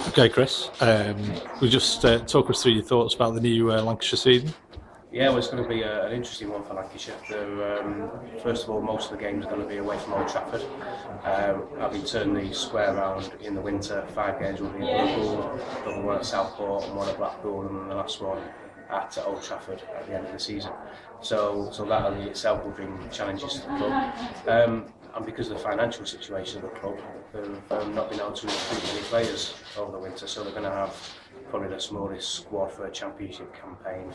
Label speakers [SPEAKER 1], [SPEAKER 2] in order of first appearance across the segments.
[SPEAKER 1] Okay, Chris. We just talk us through your thoughts about the new Lancashire season.
[SPEAKER 2] Yeah, well, it's going to be an interesting one for Lancashire. First of all, most of the games are going to be away from Old Trafford. Having turned the square round in the winter, 5 games will be at Liverpool, another one at Southport and one at Blackpool, and then the last one at Old Trafford at the end of the season. So that in itself will bring challenges to the club. And because of the financial situation of the club, they've not been able to recruit any players over the winter, so they're going to have probably the smallest squad for a championship campaign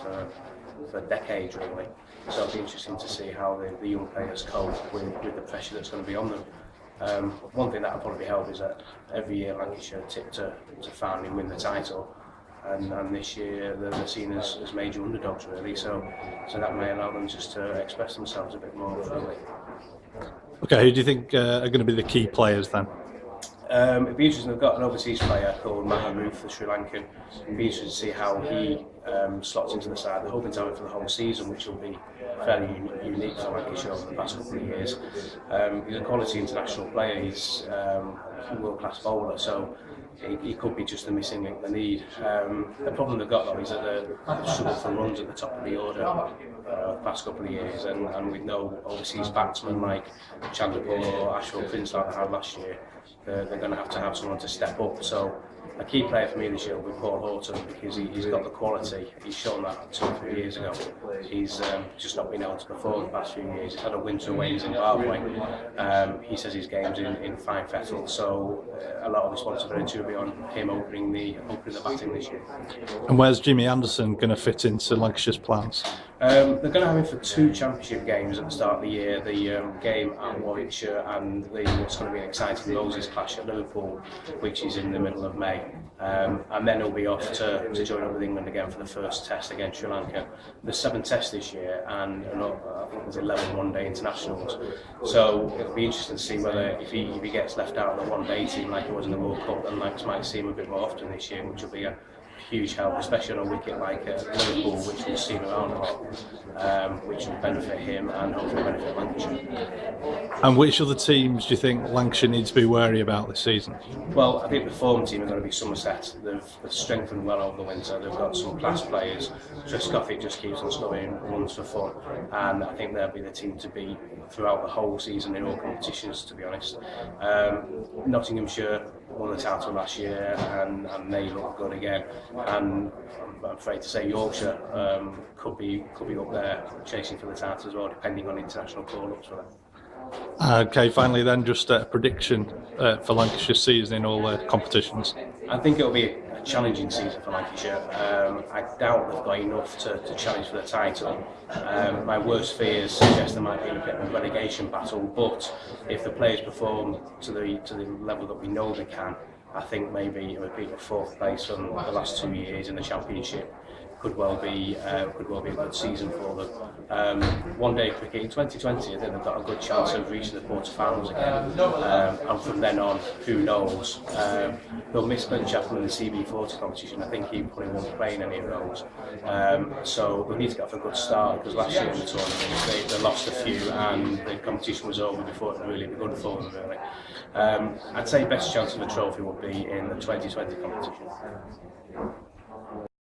[SPEAKER 2] for decades, really. So it'll be interesting to see how the young players cope with the pressure that's going to be on them. One thing that will probably help is that every year Lancashire tip to finally win the title, and this year they're seen as major underdogs, really. So that may allow them just to express themselves a bit more freely.
[SPEAKER 1] Okay, who do you think are going to be the key players then?
[SPEAKER 2] It'd be interesting. They've got an overseas player called M.E.N, the Sri Lankan. It'd be interesting to see how he slots into the side. They're hoping to have him for the whole season, which will be fairly unique for Lancashire over the past couple of years. He's a quality international player. He's a world-class bowler, so he could be just the missing link they need. The problem they've got though is that they've struggled for runs at the top of the order the past couple of years, and with no overseas batsmen like Chanderpaul or Ashwell Prince like they had last year, they're going to have someone to step up. So a key player for me this year will be Paul Horton, because he's got the quality. He's shown that 2 or 3 years ago. He's just not been able to perform the past few years. He's had a winter away in Zimbabwe. He says his game's in fine fettle, so a lot of responsibility will be on him opening the batting this year.
[SPEAKER 1] And where's Jimmy Anderson going to fit into Lancashire's plans?
[SPEAKER 2] They're going to have him for 2 championship games at the start of the year, the game at Warwickshire and what's going to be an exciting Roses clash at Liverpool, which is in the middle of May. And then he'll be off to join up with England again for the first test against Sri Lanka. There's 7 tests this year, and I think there's 11 one-day internationals. So it'll be interesting to see whether if he gets left out of the one-day team like he was in the World Cup, then Lancs might see him a bit more often this year, which will be a huge help, especially on a wicket like Liverpool, which we've seen around a lot, which will benefit him and hopefully benefit Lancashire.
[SPEAKER 1] And which other teams do you think Lancashire needs to be wary about this season?
[SPEAKER 2] Well, I think the form team are going to be Somerset. They've strengthened well over the winter. They've got some class players. Trescothick just keeps on scoring runs for fun, and I think they'll be the team to beat throughout the whole season in all competitions, to be honest. Nottinghamshire won the title last year, and they look good again. And I'm afraid to say Yorkshire could be up there chasing for the title as well, depending on international call-ups for them.
[SPEAKER 1] Okay, finally then, just a prediction for Lancashire's season in all competitions.
[SPEAKER 2] I think it'll be a challenging season for Lancashire. I doubt they've got enough to challenge for the title. My worst fears suggest there might be a bit of a relegation battle, but if the players perform to the level that we know they can, I think maybe a repeat of 4th place from the last 2 years in the Championship could well be a good season for them. One-day cricket in 2020, I think they've got a good chance of reaching the quarter-finals again. And from then on, who knows? They'll miss Glenn Chapman in the CB40 competition. I think he probably won't play in any of those. So they need to get off a good start, because last year in the tournament they lost a few and the competition was over before it really begun for them, really. I'd say best chance of a trophy would be in the 2020 competition.